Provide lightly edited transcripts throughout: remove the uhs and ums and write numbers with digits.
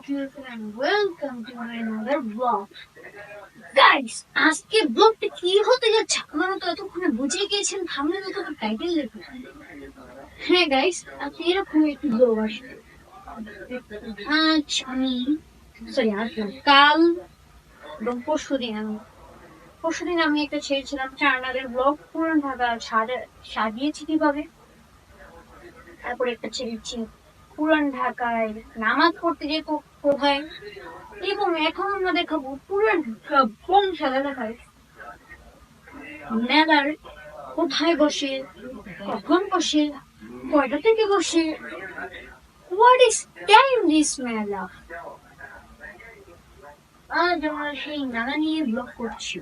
people and welcome to another vlog. Guys, আজকে ব্লগটা কি হতে যাচ্ছে আপনারা তো এতক্ষণে বুঝে গিয়েছেন, থাম্বনেল তো টাইটেল দেখুন। হ্যাঁ গাইস, আজকে এরকম একটু ব্লগ আসবে। কাল এবং পরশুদিন আমি একটা ছেড়েছিলাম চার্নারের ব্লগ, পুরান ঢাকা সাজিয়েছি কিভাবে। তারপরে একটা ছেড়েছি পুরান ঢাকায় নামাজ পড়তে যে কোথায়, এবং এখন আমরা দেখাবো পুরান ঢাকা বংশাল এলাকায় মেলার কোথায় বসে, কখন বসে, কয়টা থেকে বসে, হোয়াট ইজ টাইম দিস মেলা। আজ আমরা সেই মেলা নিয়ে ব্লগ করছি।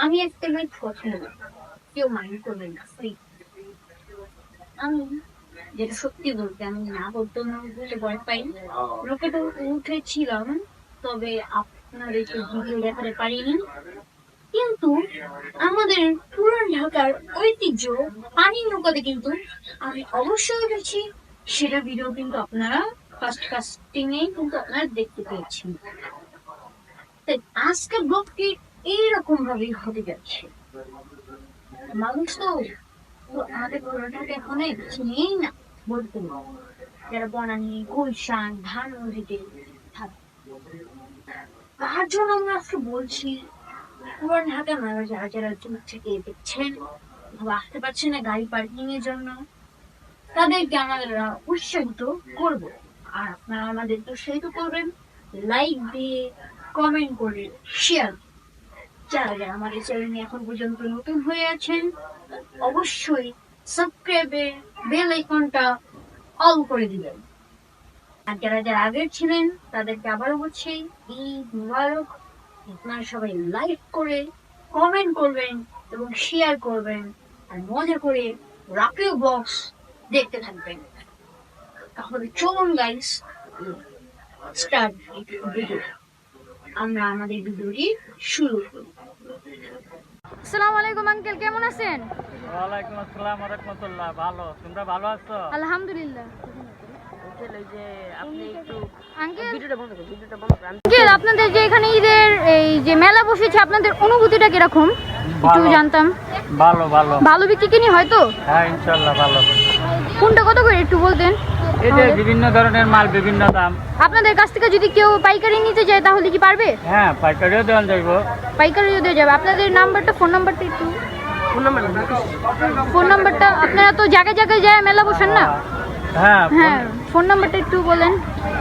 আমি একটা মিনিট কথা বলবো, কেউ মাইন্ড করবেন না। আমি যেটা সত্যি বলতে, আমি না বলতে ভয় পাই। রকেটে উঠেছিলাম, তবে আপনাদেরকে ভিডিও দেখাতে পারিনি। কিন্তু আমাদের পুরান ঢাকার ঐতিহ্য পানি নৌকাতে কিন্তু আমি অবশ্যই উঠেছি। সেটা ভিডিও কিন্তু আপনারা ফার্স্ট কাস্টিং এ কিন্তু আপনারা দেখতে পেয়েছেন। তাই আজকের ব্লগটি এইরকম ভাবেই হতে যাচ্ছে। মানুষ তো আমাদের পুরান ঢাকা এখন চিনেই না বলতে, যারা বনানী, গুলশান, ধানমন্ডিতে থাকে। তার জন্য আমরা আজকে বলছি, পুরান ঢাকা মেলা যারা যারা দূর থেকে দেখছেন, আসতে পারছেন না গাড়ি পার্কিং এর জন্য, তাদেরকে আমরা উৎসাহিত করব। আর আপনারা আমাদেরকে উৎসাহিত করবেন লাইক দিয়ে, কমেন্ট করে, শেয়ার। যারা যারা আমাদের চ্যানেলে এখন পর্যন্ত নতুন হয়ে আছেন, অবশ্যই সাবস্ক্রাইবের বেল আইকনটা অল করে দিবেন। আর যারা যারা আগের ছিলেন তাদেরকে আবারও বলছি, ঈদ মুবারক। আপনারা সবাই লাইক করে, কমেন্ট করবেন এবং শেয়ার করবেন, আর মজা করে রাকিব বক্স দেখতে থাকবেন। তাহলে চলুন গাইস, স্টার্ট ভিডিও। আমরা আমাদের ভিডিওটি শুরু করি। আসসালামু আলাইকুম আঙ্কেল, কেমন আছেন? ওয়ালাইকুম আসসালাম ওয়া রাহমাতুল্লাহ। ভালো, তোমরা ভালো আছো? আলহামদুলিল্লাহ। আঙ্কেল, আপনাদের যে এখানে ঈদের এই যে মেলা বসেছে, আপনাদের অনুভূতিটা কিরকম একটু জানতাম। ভালো ভালো ভালো বিক্রি কিনি হয়তো? হ্যাঁ ইনশাআল্লাহ ভালো। কোনটা কত করে একটু বলতেন? এই যে বিভিন্ন ধরনের মাল, বিভিন্ন দাম। আপনাদের কাছ থেকে যদি কেউ পাইকারি নিতে যায় তাহলে কি পারবে? হ্যাঁ, পাইকারিও দেওয়া যাইব। পাইকারিও দেওয়া যাবে। আপনাদের নাম্বারটা, ফোন নাম্বারটা একটু। ফোন নাম্বারটা, আপনারা তো জায়গায় জায়গায় যায় মেলা বসেন না? হ্যাঁ হ্যাঁ, ফোন নাম্বারটা একটু বলেন।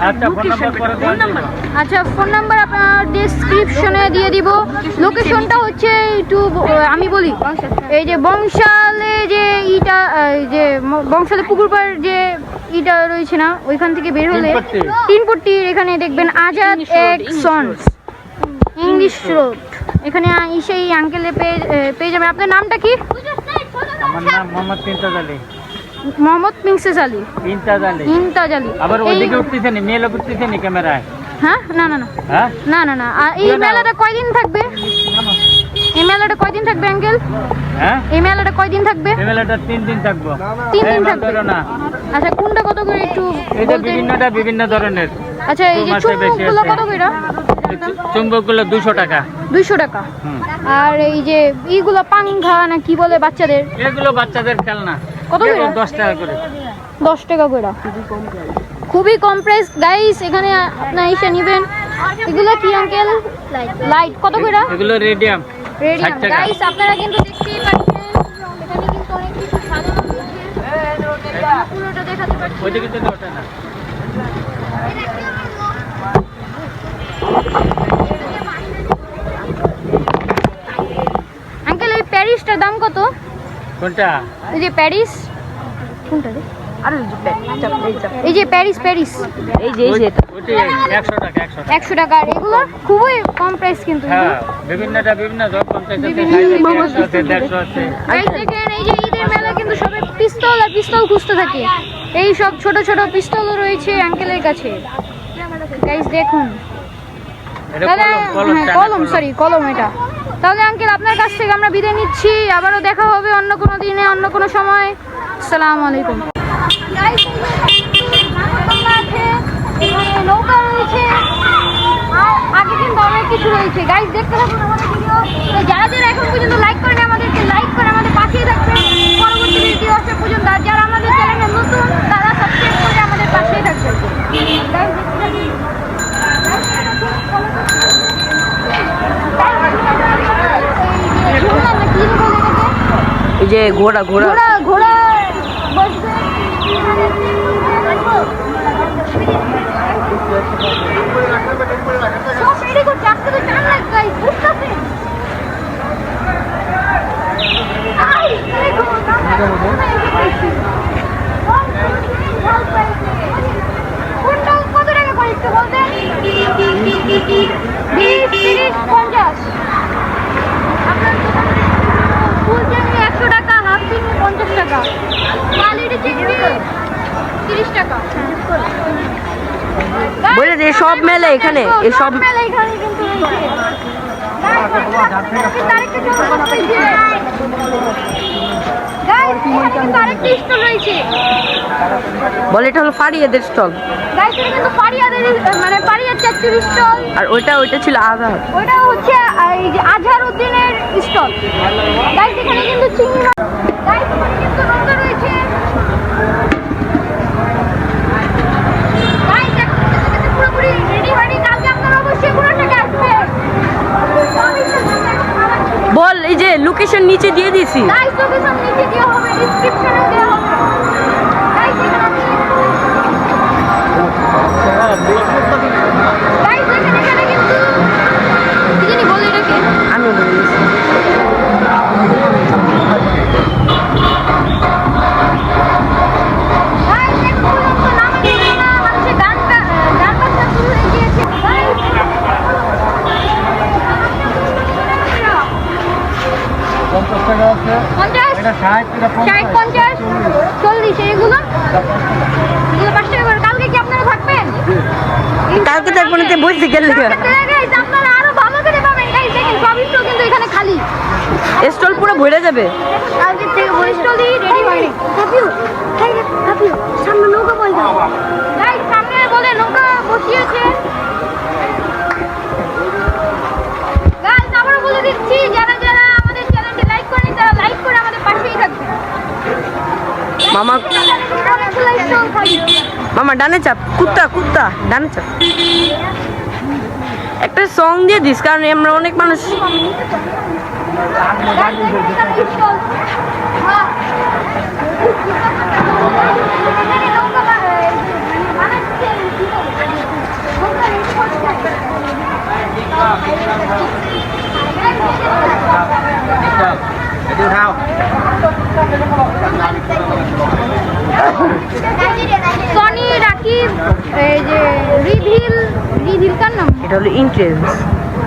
আচ্ছা, ফোন নাম্বার পরে দেওয়া যাবে। আচ্ছা, ফোন নাম্বার আপনার ডেসক্রিপশনে দিয়ে দিব। লোকেশনটা হচ্ছে একটু আমি বলি, এই যে বংশালে যে ইটা, যে বংশালে পুকুর পাড় যে ইটা রয়েছে না, ওইখান থেকে বের হলে তিনপট্টির এখানে দেখবেন আজাদ এক্সন ইংলিশ রোড। এখানে সেই আঙ্কেলে পেয়ে যাবেন। আপনার নামটা কি? আমার নাম মোহাম্মদ ইমতাজ আলী। মোহাম্মদ মিনসেস আলী। ইমতাজ আলী। আবার ওইদিকে উঠতেছে নি, মেলা উঠতেছে নি ক্যামেরায়? হ্যাঁ, না না না, হ্যাঁ না না না। এই মেলাটা কয়দিন থাকবে? এই মেলাটা কয়দিন থাকবে আঙ্কেল? হ্যাঁ, এই মেলাটা কয়দিন থাকবে? এই মেলাটা 3 দিন থাকবো। 3 দিন থাকবে না? আচ্ছা, কোনটা কত করে একটু এটা বলতেন? বিভিন্ন ধরনের। আচ্ছা, এই যে চুম্বকগুলো কত করে? চুম্বকগুলো 200 টাকা। 200 টাকা। আর এই যে এইগুলো পাংখা না কি বলে বাচ্চাদের, এগুলো বাচ্চাদের খেলনা। কত করে? 10 টাকা করে। 10 টাকা করে, খুবই কম প্রাইস গাইস। এখানে আপনারা এসে নেবেন। এগুলো কি আঙ্কেল? লাইট কত করে? এগুলো রেডিয়াম গাইস, আপনারা কিন্তু দেখতেই পাচ্ছেন এখানে কিন্তু অনেক কিছু সাজানো রয়েছে। পুরোটা দেখাতে পাচ্ছি ওইদিকে তো ওঠে না। আঙ্কেল, এই প্যারিসটার দাম কত? কোনটা? এই যে প্যারিস, কোনটা রে? এই যে প্যারিস, এই যে এটা 100 টাকা। 100 টাকা। আর এগুলো খুবই কম প্রাইস কিন্তু। হ্যাঁ, বিভিন্ন ধর 50 আছে, 150 আছে। গাইস, দেখেন এই যে ঈদের মেলা কিন্তু সবাই পিস্তল খুঁজতে থাকে। এই সব ছোট ছোট পিস্তলও রয়েছে আঙ্কেলের কাছে। গাইস দেখুন, কলম এটা। তাহলে আঙ্কেল, আপনার কাছ থেকে আমরা বিদায় নিচ্ছি। আবারও দেখা হবে অন্য কোনো দিনে, অন্য কোনো সময়। আসসালামু আলাইকুম। চলছে। গাইস দেখতে থাকুন আমাদের ভিডিও। তো যারা যারা এখন পর্যন্ত লাইক করেন আমাদেরকে লাইক করে আমাদের পাশেই থাকবেন পরবর্তী ভিডিও আসা পর্যন্ত। আর যারা আমাদের চ্যানেলে নতুন তারা সাবস্ক্রাইব করে আমাদের পাশেই থাকবেন। গাইস দেখতে থাকুন। এই যে ঘোড়া ঘোড়া ঘোড়া ঘোড়া বসবে। সব রেডি করতে আজকে তো টাইম লাগে গাইস, বুঝতেছেন? কোনটা কত টাকা করে একটু বলতেন? 20, 30, 50। আপনার দোকানে ফুল চিংড়ি 100 টাকা, হাফ চিংড়ি 50 টাকা, কোয়ালিটি চিংড়ি 30 টাকা। বলে যে সব মেলে এখানে, এই সব মেলে এখানে কিন্তু রয়েছে। আরেকটা জন্য করতে যে গাইস এখানে কিন্তু আরেকটা স্টল রয়েছে। বলে এটা হলো ফারিয়াদের স্টল, গাইস এটা কিন্তু পারিয়াদের মানে পারিয়ার চাচুর স্টল। আর ওইটা ছিল আজাদ। ওটা হচ্ছে এই যে আজহার উদ্দিনের স্টল। গাইস এখানে কিন্তু চিংড়ি মাছ, গাইস এখানে কিন্তু নৌকা রয়েছে। গাইস এখন কিন্তু পুরোপুরি রেডি হয়নি, কালকে আপনারা অবশ্যই পুরোটাকে আসবেন। বল এই যে লোকেশন নিচে দিয়ে দিছি। গাইস লোকেশন নিচে দেওয়া হবে, ডেসক্রিপশনে দেওয়া হবে। গাইস এখানে গাইস এখানে কিন্তু কি জানি বলে এটাকে, আমি বলে দিছি। গাইস এখন পর্যন্ত নামে দিল না, মানুষের গান বাজনা শুরু হয়ে গিয়েছে। গাইস 50 টাকা আছে, 50, এটা 60, এটা 60, 50, 40 এগুলো 5 টাকা করে। কালকে কি আপনারা থাকবেন? কালকে তো একবার বসে গেলে গাইস আপনারা আরো ভালো করে পাবেন। গাইস দেখেন সব স্টল কিন্তু এখানে খালি, স্টল পুরো ভরে যাবে। কালকে থেকে স্টলই রেডি হয়নি। কাপিউ সামনে নৌকা বল দাও। গাইস সামনে বলে নৌকা বসিয়েছে। গাইস আবারও বলে দিচ্ছি, যারা যারা আমাদের চ্যানেলটি লাইক করেন তারা লাইক করে আমাদের পাশেই থাকবেন। মামা মামা ডানে চাপ, কুত্তা কুত্তা ডানে চাপ। একটা সং দিয়ে দিস, কারণ আমরা অনেক মানুষ। এটি উঠাও। সনি রাকিব, এই যে রিভিল কার নাম? এটা হলো এন্ট্রেন্স।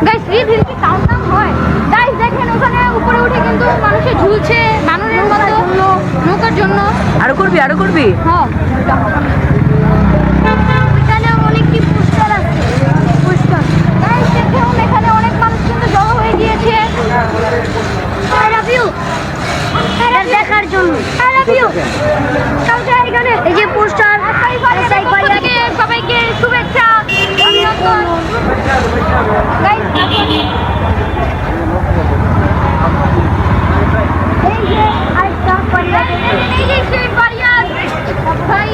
গাইস রিভিল কি কার নাম হয়? গাইস দেখেন ওখানে উপরে উঠে কিন্তু মানুষে ঝুলছে বানরের মতো নৌকার জন্য। আরো করবি আরো করবি। হ্যাঁ এখানে অনেকটি পোস্টার আছে, পোস্টার। গাইস দেখুন এখানে অনেক মানুষ কিন্তু জড়ো হয়ে গিয়েছে। আই লাভ ইউ দেখার জন্য। I love you. কালকে এখানে এই যে পোস্টার, সবাইকে শুভেচ্ছা অভিনন্দন। গাইস এই যে আরেকটা পারিয়াদ, এই যে সেই পারিয়াদ ভাই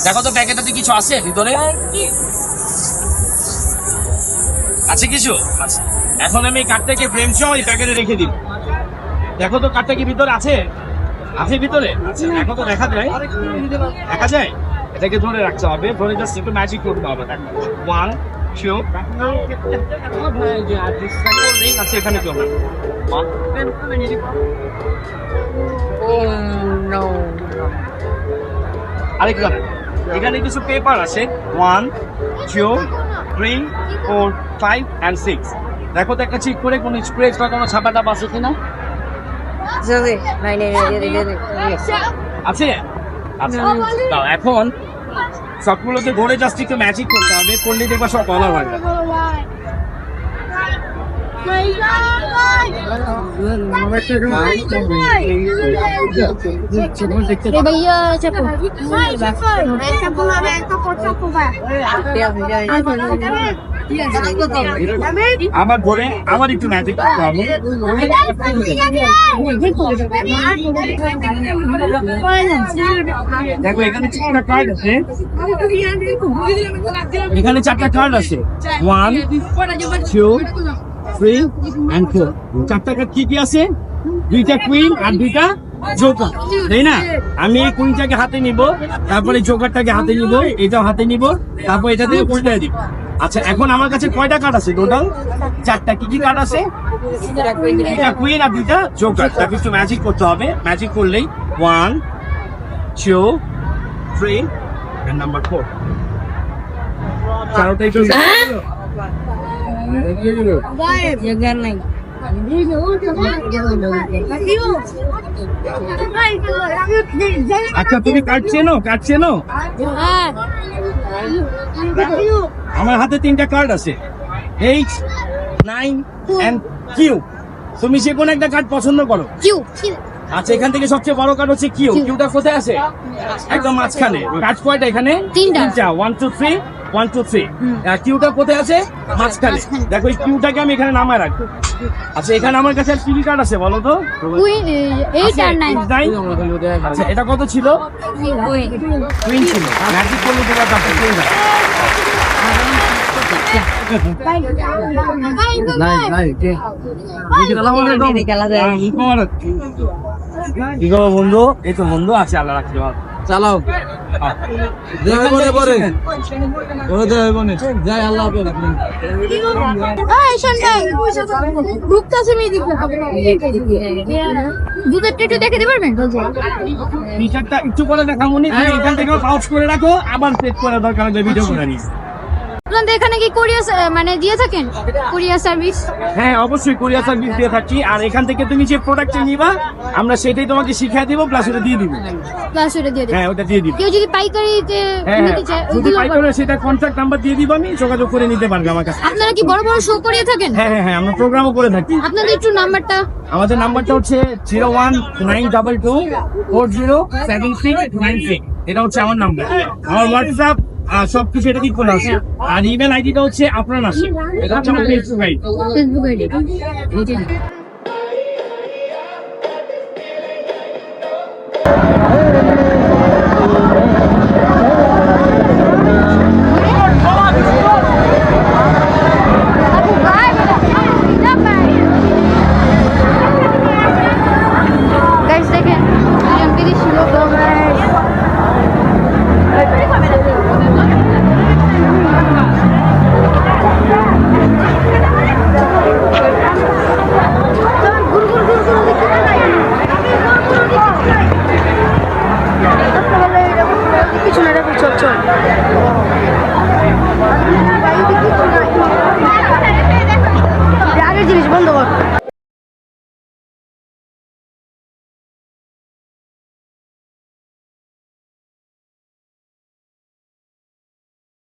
দেখো তো প্যাকেটটাতে কিছু আছে ভিতরে, আছে কিছু? আচ্ছা, এখন আমি এই কার্ডটাকে ফ্রেম সহ এই প্যাকেটে রেখে দিই। দেখো তো কার্ডটা কি ভিতরে আছে? আছে ভিতরে? আচ্ছা, এখন তো দেখা যায়, দেখা যায়। এটাকে ধরে রাখতে হবে, ধরে জাস্ট একটু ম্যাজিক করতে হবে। দেখো 1 2 আচ্ছা, এখানে কেউ না। আরেকটা এখানে কিছু পেপার আছে 1 2 3 4 5 and 6। দেখো তো একটা চেক করে কোনো স্প্রেস বা কোনো ছাপা টাপ আছে কিনা। আছে? আচ্ছা, দাও। এখন সবগুলোকে ধরে জাস্ট একটু ম্যাজিক করতে হবে, করলে দেখবা সব কলার হয়। भैया चप्पू আমার ঘরে আমার একটু ম্যাজিক করতে হবে। দেখো এখানে 4টা কার্ড আছে, এখানে 4টা কার্ড আছে 1 2 3 and 4। 4টা কার্ড কি কি আছে? 2টা কুইন আর 2টা জোকার, তাই না? আমি এই কুইনটাকে হাতে নিব, তারপরে জোকারটাকে হাতে নিব, এটাও হাতে নিব, তারপর এটা থেকে উল্টে দিব। আচ্ছা, এখন আমার কাছে কয়টা কার্ড আছে টোটাল? 4টা। কি কি কার্ড আছে? 2টা কুইন আর 2টা জোকার। তাকে একটু ম্যাজিক করতে হবে, ম্যাজিক করলেই 1 2 3 and number 4। চারটাই তো আচ্ছা, তুমি কার্ড চেনো? কার্ড চেনো? আমার হাতে 3টা কার্ড আছে, H 9 and Q। তুমি যে কোনো একটা কার্ড পছন্দ করো। क्यों আচ্ছা, এখান থেকে সবচেয়ে বড় কার্ড হচ্ছে Q। কিউটা কোথায় আছে? একদম মাঝখানে। কার্ড কয়টা এখানে? 3টা। 1 2 3 1 2 3। কিউটা কোথায় আছে? মাঝখানে। দেখো এই কিউটাকে আমি এখানে নামায় রাখবো। আচ্ছা, এখানে আমার কাছে আর কি কি কার্ড আছে বলো তো? क्वीन 8 আছে, और 9 9। আচ্ছা, এটা কত ছিল? কুইন ছিল। ম্যাজিক করলে তোমার কাছে কুইন আছে। কি খবর বন্ধু? এই তো বন্ধু আছে, আল্লাহ রাখতে ভালো। চালাও যাই, আল্লাহ দুধের টেটু দেখে দিতে পারবেন? টি-শার্টটা একটু পরে দেখাবো নি, তুমি এখান থেকে পাউচ করে রাখো, আবার সেট করে দরকার হলে ভিডিও করে নিস। আপনাদের এখানে কি কোরিয়ার মানে দিয়ে থাকেন কোরিয়ার সার্ভিস? হ্যাঁ, অবশ্যই কোরিয়ার সার্ভিস দিয়ে থাকি। আর এখান থেকে তুমি যে প্রোডাক্টটা নিবা, আমরা সেটাই তোমাকে শিখিয়ে দিব, প্লাস ওটা দিয়ে দিব। প্লাস ওটা দিয়ে দিন। হ্যাঁ, ওটা দিয়ে দিব। কেউ যদি পাইকারিতে হ্যাঁ, নিতে চায় যদি ওগুলো পাইকারি সেটা কন্ট্যাক্ট নাম্বার দিয়ে দিব, আমি যোগাযোগ করে নিতে পারবে আমার কাছে। আপনারা কি বড় বড় শো করিয়ে থাকেন? হ্যাঁ হ্যাঁ হ্যাঁ, আমরা প্রোগ্রামও করে থাকি। আপনাদের একটু নাম্বারটা। আমাদের নাম্বারটা হচ্ছে 01922407696। এটা হচ্ছে আমার নাম্বার। আমার হোয়াটসঅ্যাপ সবকিছু এটা ঠিক করে আছে। আর ইমেল আইডিটা হচ্ছে আপনার আছে, এটা হচ্ছে আমার Facebook ID. Facebook ID. Guys দেখেন দুজন বিদেশি লোক পিছনে রাখো, চল চল আগের জিনিস বন্ধ কর।